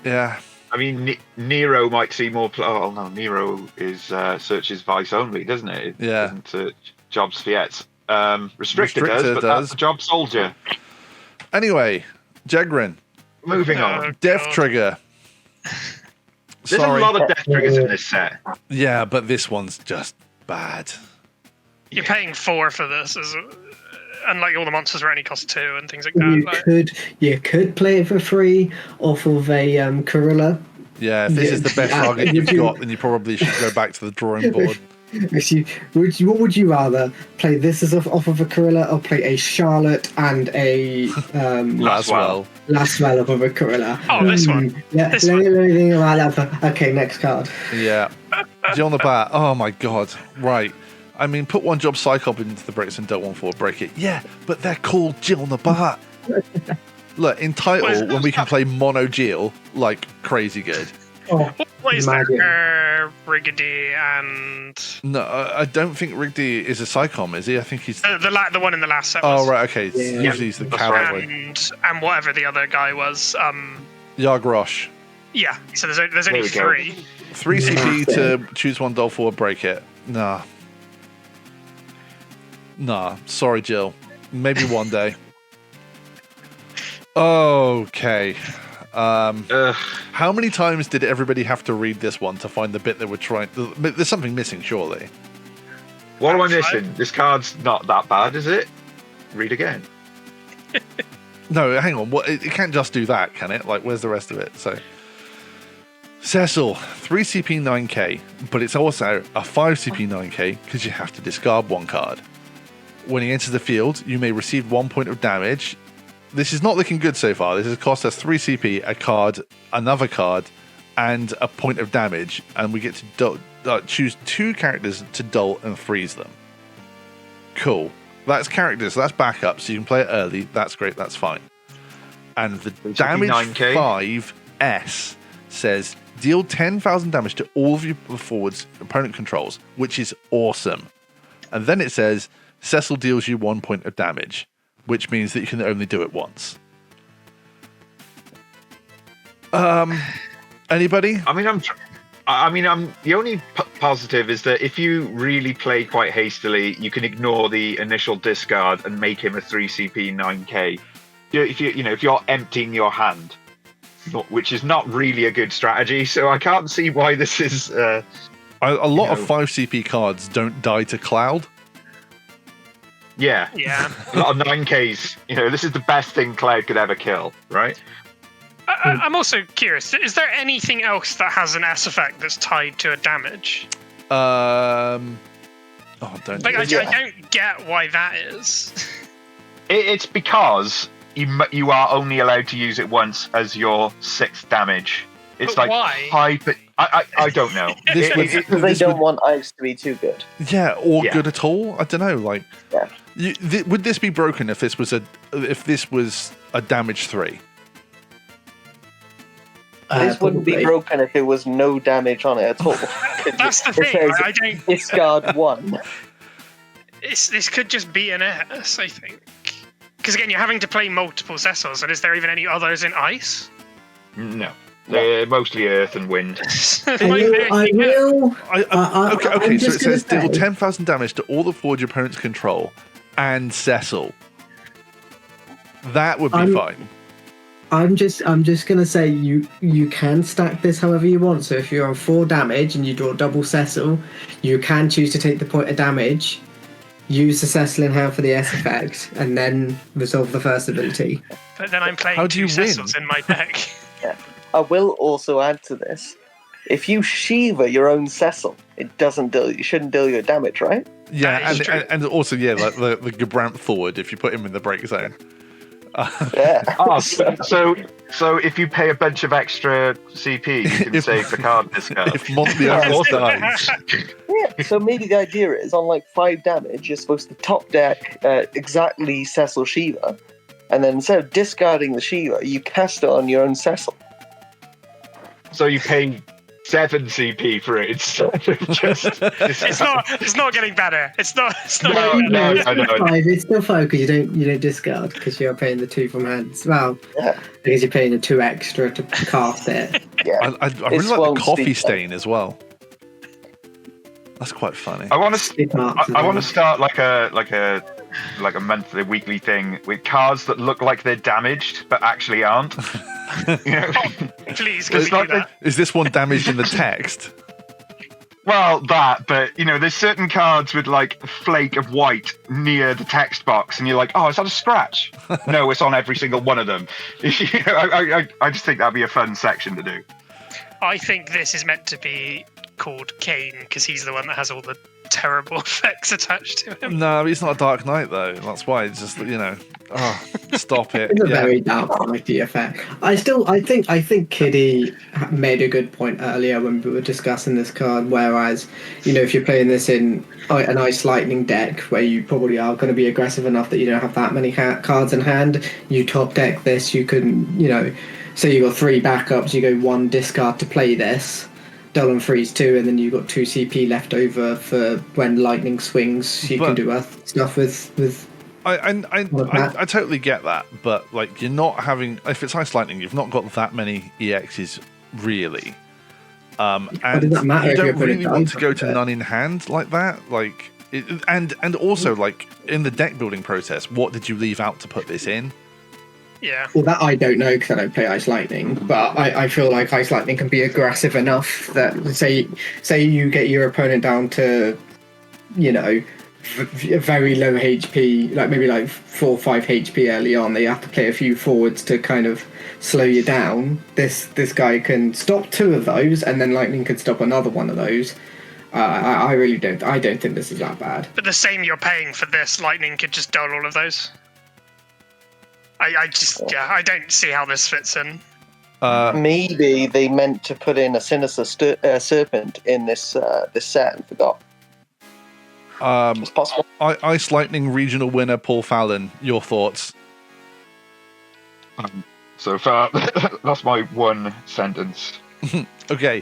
Yeah. I mean, Nero might see more. Oh no, Nero is searches Vice only, doesn't it? It doesn't search jobs Fiat. Restrictor does, but that's a job soldier. Anyway, Jegrin. Moving on. Death Trigger. There's a lot of death triggers in this set. Yeah, but this one's just bad. You're paying 4 for this, unlike all the monsters where only cost 2 and things like that. You could play it for free off of a Corilla. Yeah, if this is the best target you've got, then you probably should go back to the drawing board. What would you rather play this as off of a Corilla or play a Charlotte and a Laswell off of a Corilla? Oh, this one. Yeah, let me think about that. Okay, next card. Yeah, Jill on the bat. Oh my god! Right. I mean, put one job Psychop into the bricks and don't want forward break it. Yeah, but they're called Jill on the bat. Look, in title, when we can play mono Jill, like crazy good. Oh, what is that? Brigadier and... No, I don't think Rigby is a Psychom, is he? I think he's... The one in the last set was. Oh, right, okay. Yeah. Usually he's the cavalry. And whatever the other guy was. Yargrosh. Yeah, so there's only 3. 3 CP to choose one doll forward, break it. Nah, sorry, Jill. Maybe one day. Okay. How many times did everybody have to read this one to find the bit they were trying? There's something missing, surely. What am I missing? This card's not that bad, is it? Read again. No, hang on. It can't just do that, can it? Like, where's the rest of it? So, Cecil, 3 CP 9k, but it's also a 5 CP 9k because you have to discard one card. When he enters the field, you may receive 1 point of damage. This is not looking good so far. This has cost us 3 CP, a card, another card, and a point of damage. And we get to choose 2 characters to dull and freeze them. Cool. That's characters, so that's backup, so you can play it early. That's great, that's fine. And the damage 5S says, deal 10,000 damage to all of your forwards opponent controls, which is awesome. And then it says, Cecil deals you 1 point of damage, which means that you can only do it once. Anybody? I'm the only positive is that if you really play quite hastily, you can ignore the initial discard and make him a 3 CP 9k. If you're emptying your hand, which is not really a good strategy. So I can't see why this is. A lot of 5 CP cards don't die to Cloud. Yeah. A lot of 9Ks. This is the best thing Cloud could ever kill, right? I'm also curious. Is there anything else that has an S effect that's tied to a damage? I don't get why that is. It's because you are only allowed to use it once as your 6th damage. It's but like why? I don't know. Because they don't want ice to be too good. Yeah, or good at all. I don't know. Like, would this be broken if this was a damage 3? This wouldn't be broken if there was no damage on it at all. That's the thing. I don't discard 1. This could just be an S, I think. Because again, you're having to play multiple Cecils, and is there even any others in ice? No. They're mostly earth and wind. Okay, so it says deal 10,000 damage to all the forward your opponent's control and Cecil. That would be fine. I'm just gonna say you can stack this however you want. So if you're on 4 damage and you draw double Cecil, you can choose to take the point of damage, use the Cecil in hand for the S effect, and then resolve the first ability. But then I'm playing 2 Cecils in my deck. Yeah. I will also add to this. If you Shiva your own Cecil, it shouldn't deal you damage, right? Yeah, and also like the Gabranth forward if you put him in the break zone. So if you pay a bunch of extra CP, you can save the card discard. If Montiaris dies. Yeah, so maybe the idea is on like 5 damage, you're supposed to top deck exactly Cecil Shiva, and then instead of discarding the Shiva, you cast it on your own Cecil. So you pay 7 CP for it instead of just. It's not getting better. It's not No, getting better. no. It's still 5 because you don't discard because you're paying the 2 from hands. Well, Yeah. because you're paying the 2 extra to cast it. Yeah. I really It's like won't the coffee speak stain as well. That's quite funny. I want to. Stick marks I want to as start like a monthly, weekly thing with cards that look like they're damaged but actually aren't. You know? Please, can we It's do like that? Is this one damaged in the text? Well, that, but there's certain cards with like a flake of white near the text box, and you're like, oh, is that a scratch? No, it's on every single one of them. I just think that'd be a fun section to do. I think this is meant to be called Kane because he's the one that has all the terrible effects attached to him. No, he's not a Dark Knight though. That's why it's just stop it. It's a Yeah. very dark quality effect. I think Kiddy made a good point earlier when we were discussing this card. Whereas, if you're playing this in an Ice Lightning deck where you probably are going to be aggressive enough that you don't have that many cards in hand, you top deck this. You can, say you got 3 backups, you go 1 discard to play this. Dull and freeze 2, and then you've got 2 CP left over for when lightning swings. You can do stuff with. I totally get that, but like you're not having, if it's Ice Lightning, you've not got that many EXs really, and does that matter you if you're don't putting really want to go dice to on it? none in hand like that. Like, and also like in the deck building process, what did you leave out to put this in? Yeah. Well, that I don't know because I don't play Ice Lightning, but I feel like Ice Lightning can be aggressive enough that say you get your opponent down to, very low HP, like maybe like 4 or 5 HP early on. They have to play a few forwards to kind of slow you down. This guy can stop 2 of those, and then Lightning can stop another one of those. I really don't. I don't think this is that bad. But the same you're paying for this, Lightning could just dull all of those. I don't see how this fits in. Maybe they meant to put in a Sinister Serpent in this set and forgot. It's possible. Ice Lightning regional winner Paul Fallon. Your thoughts? So far, that's my one sentence. Okay,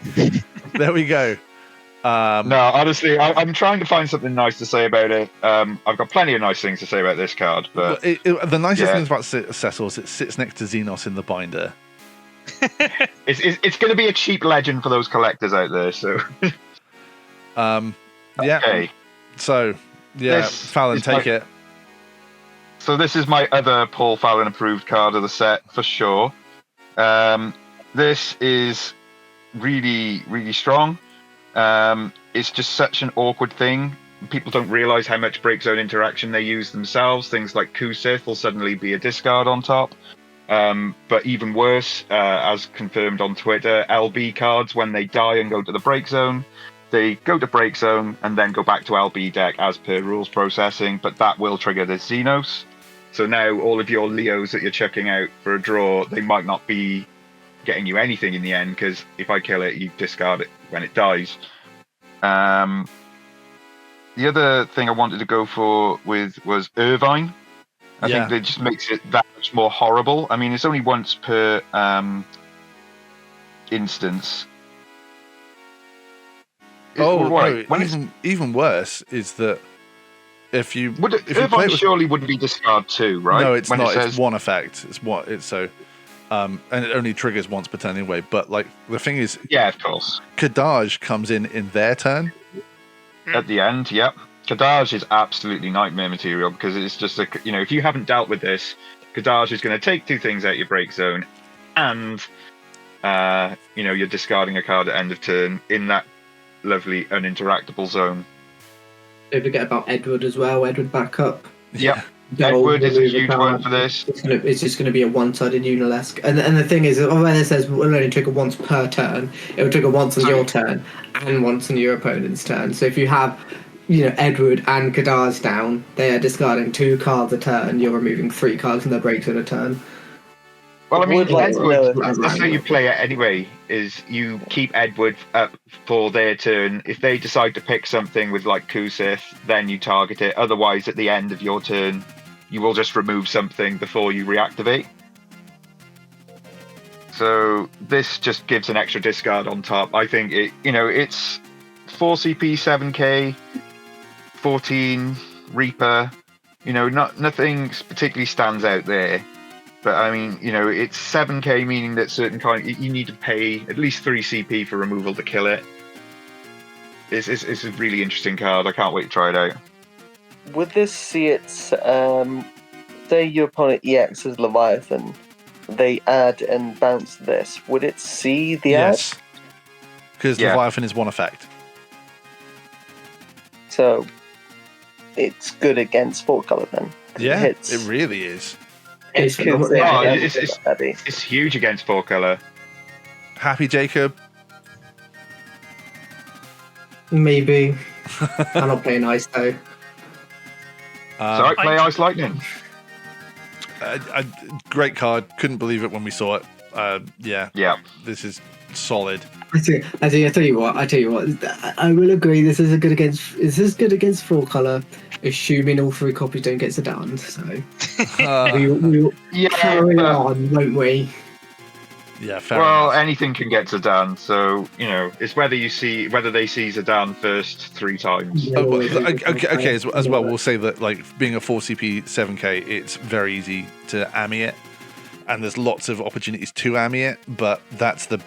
there we go. No, honestly, I'm trying to find something nice to say about it. I've got plenty of nice things to say about this card, but the nicest thing about Cecil is it sits next to Xenos in the binder. it's going to be a cheap legend for those collectors out there. So, yeah. Okay. So, Fallon, take it. So this is my other Paul Fallon approved card of the set for sure. This is really, really strong. It's just such an awkward thing. People don't realize how much break zone interaction they use themselves. Things like Kusith will suddenly be a discard on top. But even worse, as confirmed on Twitter, LB cards, when they die and go to the break zone, they go to break zone and then go back to LB deck as per rules processing, but that will trigger the Xenos. So now all of your Leos that you're chucking out for a draw, they might not be getting you anything in the end, because if I kill it, you discard it when it dies. The other thing I wanted to go for was Irvine. I think that just makes it that much more horrible. I mean, it's only once per instance. Even worse is that if you Irvine surely wouldn't be discard 2, right? No, it's when not. It says... It's one effect. And it only triggers once per turn anyway. But like the thing is, yeah, of course, Kadaj comes in their turn at the end. Yep, Kadaj is absolutely nightmare material because it's just if you haven't dealt with this, Kadaj is going to take 2 things out your break zone, and you're discarding a card at end of turn in that lovely uninteractable zone. Don't forget about Edward as well. Edward backup. Yep. Edward is a huge one for this. It's just going to be a one-sided Unilesque. And the thing is, when it says we'll only trigger once per turn, it will trigger once on your turn and once on your opponent's turn. So if you have, Edward and Kadaz down, they are discarding 2 cards a turn. You're removing 3 cards from their breaks in a turn. Well, I mean, Edward, that's that's how you play it anyway, is you keep Edward up for their turn. If they decide to pick something with, like, Kusith, then you target it. Otherwise, at the end of your turn, you will just remove something before you reactivate. So this just gives an extra discard on top. I think it's 4 CP, 7k, 14 Reaper. Nothing particularly stands out there. But I mean, it's 7k, meaning that certain you need to pay at least 3 CP for removal to kill it. It's a really interesting card. I can't wait to try it out. Would this see its say your opponent EXs Leviathan, they add and bounce this, would it see the yes. Because Leviathan is 1 effect. So it's good against 4-color then. Yeah, it really is. It's huge against 4-color. Happy, Jacob? Maybe. I'm not playing Ice though. So I play Ice Lightning. Great card. Couldn't believe it when we saw it. Yeah. This is solid. I tell you what. I will agree. This is good against 4-color, assuming all 3 copies don't get Sedan. So we'll carry on, won't we? Yeah, fair enough. Anything can get Sedan, so it's whether they see Sedan first 3 times. Okay. As well, we'll say that being a 4 CP 7k, it's very easy to AMI it, and there's lots of opportunities to AMI it, but that's the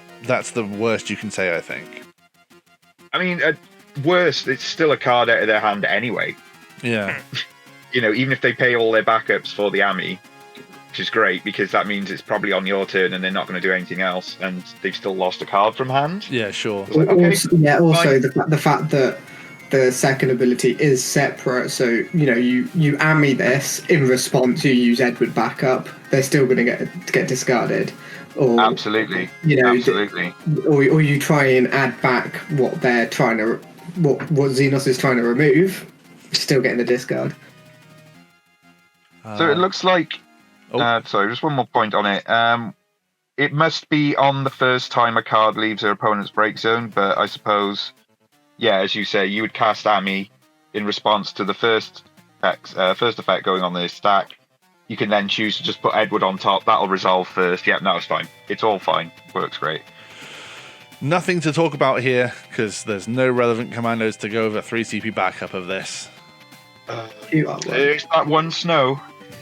worst you can say, I think. I mean, at worst, it's still a card out of their hand anyway. Yeah. Even if they pay all their backups for the AMI, which is great because that means it's probably on your turn and they're not going to do anything else, and they've still lost a card from hand. Yeah, sure. Also, the fact that the second ability is separate, so you AMI this in response, you use Edward backup, they're still going to get discarded. Or, absolutely. Absolutely. Or you try and add back what they're trying to, what Xenos is trying to remove, still getting the discard. So it looks like. Sorry, just one more point on it. It must be on the first time a card leaves their opponent's break zone, but I suppose, as you say, you would cast AMI in response to the first effect going on the stack. You can then choose to just put Edward on top. That'll resolve first. Yeah, no, it's fine. It's all fine. Works great. Nothing to talk about here, because there's no relevant commandos to go over 3 CP backup of this. There's that one snow.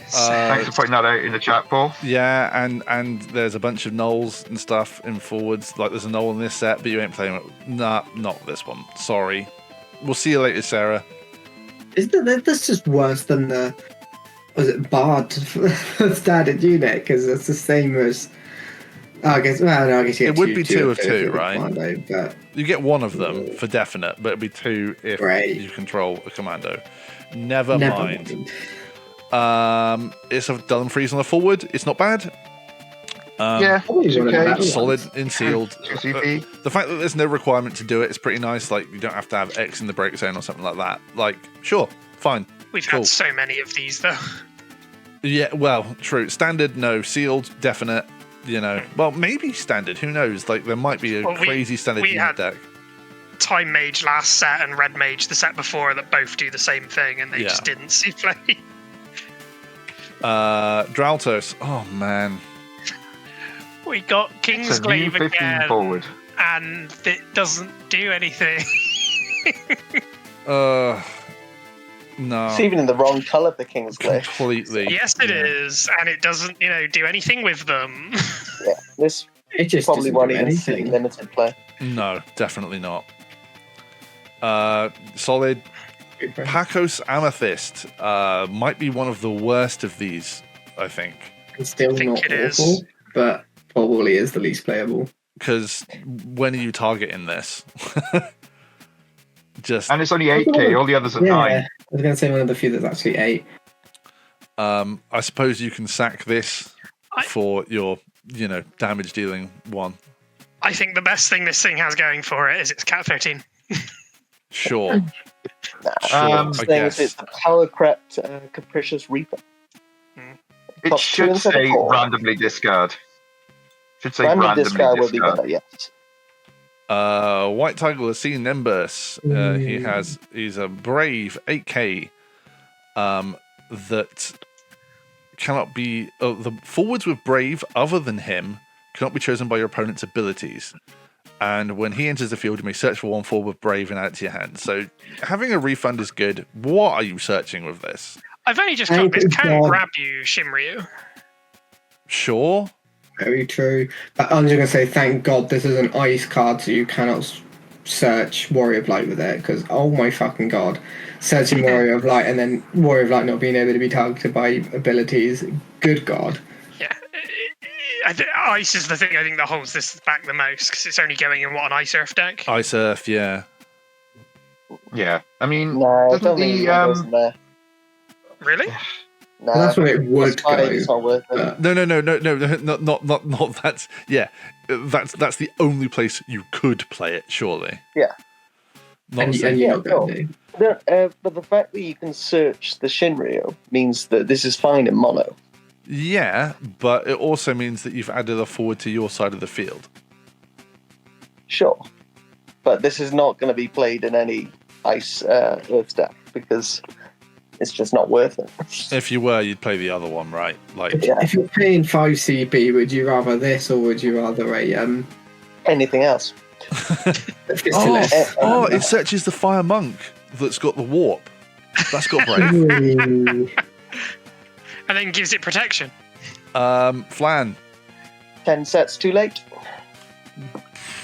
Thanks for pointing that out in the chat, Paul. Yeah, and there's a bunch of nulls and stuff in forwards. There's a null in this set, but you ain't playing it. Nah, not this one. Sorry. We'll see you later, Sarah. That's just worse than the... Was it Bard standard unit? Because it's the same as. I guess you get it would be 2 of 2, right? Commando, but you get 1 of them for definite, but it'd be 2 if you control a commando. Never mind. It's a dull and freeze on the forward. It's not bad. Okay. Solid in sealed. The fact that there's no requirement to do it is pretty nice. You don't have to have X in the break zone or something like that. Sure, fine. We've had so many of these, though. Yeah, well, true. Standard, no. Sealed, definite. Well, maybe standard. Who knows? There might be a crazy standard unit deck. Time Mage last set and Red Mage the set before that both do the same thing, and they just didn't see play. Draltos. Oh man. We got Kingsglaive again, forward. and it doesn't do anything. No. It's even in the wrong colour for Kingsglaive. Completely. Yes, it is, and it doesn't, do anything with them. This it just probably won't even anything. see limited play. No, definitely not. Solid. Pacos Amethyst might be one of the worst of these, I think. It's still not awful, but probably is the least playable. Because when are you targeting this? And it's only 8k, all the others are 9. I was going to say one of the few that's actually 8. I suppose you can sack this for your, damage dealing one. I think the best thing this thing has going for it is it's Cat 13. Sure. I guess. It's the Power Crept Capricious Reaper. It should say randomly discard. Randomly discard will be better, yes. White Tiger Lassie Nimbus. He's a brave 8k that cannot be the forwards with brave other than him cannot be chosen by your opponent's abilities. And when he enters the field, you may search for one forward with Brave and add it to your hand. So having a refund is good. What are you searching with this? I've only just got this. Can grab you, Cymru. Sure. Very true. But I'm just going to say, thank God this is an ice card, so you cannot search Warrior of Light with it, because oh my fucking God. Searching Warrior of Light and then Warrior of Light not being able to be targeted by abilities. Good God. Yeah. Ice is the thing I think that holds this back the most, because it's only going in, an Ice Earth deck? Ice Earth, yeah. Yeah. I mean, No, I doesn't don't think it goes in there. Really? No, That's where it would go. It's not worth it. No, not that's, yeah. That's the only place you could play it, surely. Yeah. Not And saying- you're not going to. But the fact that you can search the Shinryu means that this is fine in mono. Yeah, but it also means that you've added a forward to your side of the field. Sure. But this is not going to be played in any Ice Earth deck, because it's just not worth it. If you were, you'd play the other one, right? Like, If you're paying 5 CP, would you rather this or would you rather a Anything else? Fistilus? it searches the Fire Monk that's got the warp. That's got Brave. Ooh. And then gives it protection. Flan, 10 sets too late?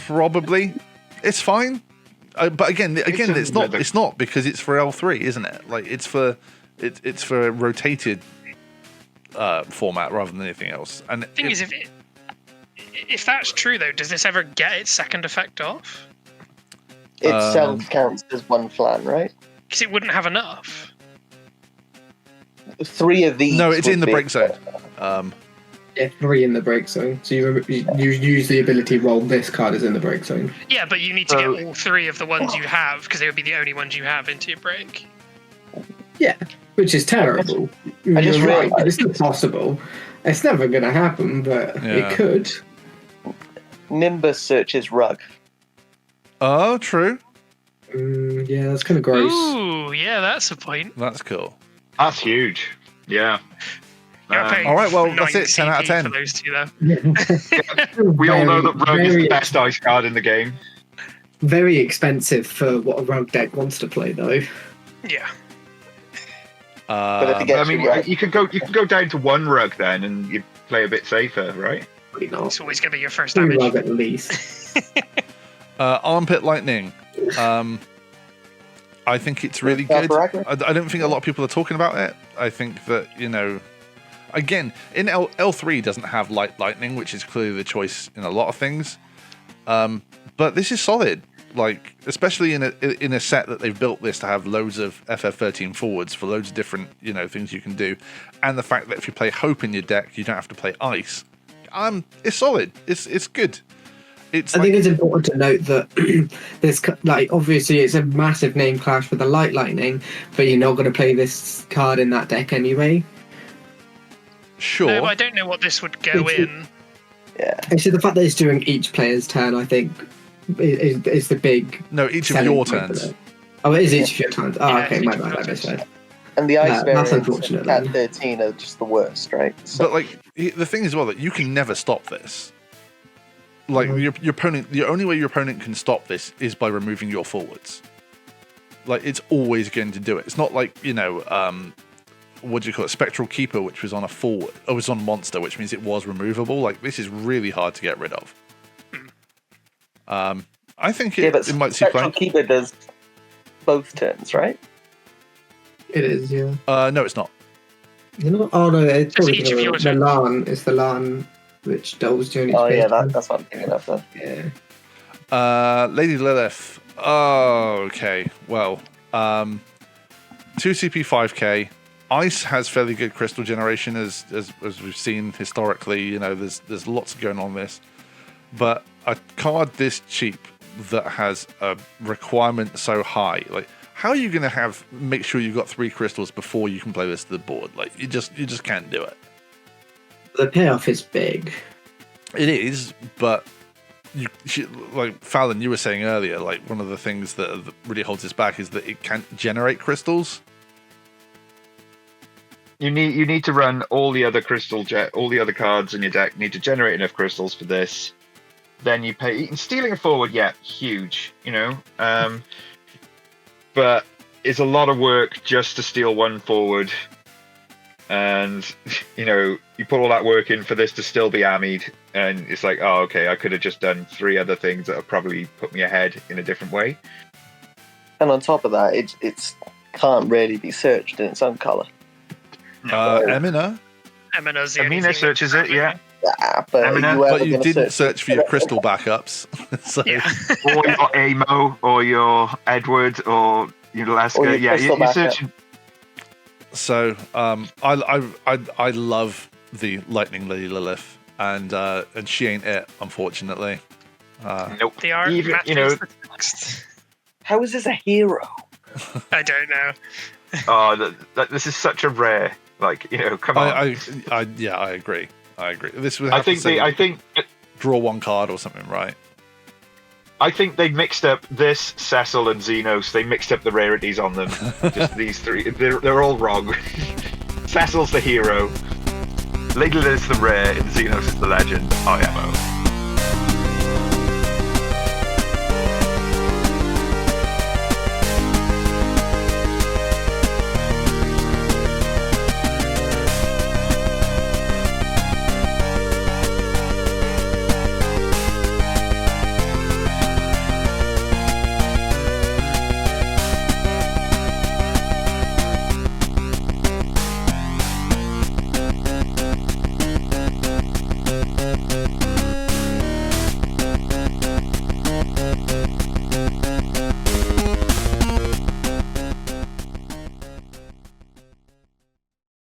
probably. It's fine. But again, it's not. It's not, because it's for L3, isn't it? Like it's for rotated format rather than anything else. And The thing is, if that's true though, does this ever get its second effect off? Itself counts as one flan, right? Because it wouldn't have enough. 3 of these. no, it's would in the be- break zone. Yeah, 3 in the break zone. So you use the ability roll. This card is in the break zone. Yeah, but you need to get all 3 of the ones you have, because they would be the only ones you have into your break. Yeah, which is terrible. I just You're right. realised- It's not possible. It's never going to happen, but Yeah. it could. Nimbus searches rug. Oh, true. Yeah, that's kind of gross. Ooh, yeah, that's a point. That's cool. That's huge. Yeah. You're paying all right, well, that's 9 it, 10 out of 10. CP for those 2 though. We all know that Rogue is very, the best ice card in the game. very expensive for what a rogue deck wants to play, though. Yeah. But if it I gets mean, you right, you could go down to 1 rug then, and you play a bit safer, right? Probably not. It's always going to be your first 3 damage. rug at least. Armpit Lightning. I think it's really That's good. correct. I don't think a lot of people are talking about it. I think that, again, in L3 doesn't have lightning, which is clearly the choice in a lot of things. But this is solid. Like, especially in a set that they've built this to have loads of FF13 forwards for loads of different, things you can do. And the fact that if you play Hope in your deck, you don't have to play Ice. It's solid. It's good. I think it's important to note that this, obviously it's a massive name clash with the Light Lightning, but you're not going to play this card in that deck anyway. Sure. No, I don't know what this would go in. yeah. Actually, the fact that it's during each player's turn, I think, is the big. No, each of selling your point for turns. it. Oh, it is each of your turns. Oh, Yeah, okay, it's my each of bad. your I turns. misread. And the ice That's variants unfortunate of then. Cat 13 are just the worst, right? So, But the thing is, well, that you can never stop this. Like your opponent, the only way your opponent can stop this is by removing your forwards. Like, it's always going to do it. It's not like, what do you call it? Spectral Keeper, which was on a forward. Oh, it was on monster, which means it was removable. Like, this is really hard to get rid of. I think yeah, but it might see Spectral play. Keeper does both turns, right? It is, yeah. No, it's not. You know, oh no, it's probably each of your the turns. LAN. It's the LAN which doubles during each Oh yeah, player's that's what I'm thinking of. Then. turn. Yeah. Lady Lilith. Oh, okay. Well, 2 CP 5k. Ice has fairly good crystal generation, as we've seen historically. There's lots going on this, but a card this cheap that has a requirement so high, like, how are you going to make sure you've got 3 crystals before you can play this to the board? Like, you just can't do it. The payoff is big. It is, but like Fallon, you were saying earlier, like, one of the things that really holds this back is that it can't generate crystals. You need to run all the other all the other cards in your deck need to generate enough crystals for this. Then you pay. And stealing a forward, yeah, huge, but it's a lot of work just to steal one forward. And you put all that work in for this to still be armied, and it's like, oh, okay, I could have just done 3 other things that have probably put me ahead in a different way. And on top of that, it can't really be searched in its own color. Emina searches it, yeah. Yeah, but you didn't search for your crystal backups. So. Yeah. Or your Amo, or your Edward, or your Alaska. Yeah, you're searching. So I love the Lightning Lady Lilith, and she ain't it, unfortunately. Nope. The art matches the text. How is this a hero? I don't know. Oh, this is such a rare. Come on. I agree. This would. I think draw 1 card or something, right? I think they mixed up this, Cecil, and Xenos. They mixed up the rarities on them. Just these 3. They're all wrong. Cecil's the hero. Lady Lilith's the rare, and Xenos is the legend. IMO.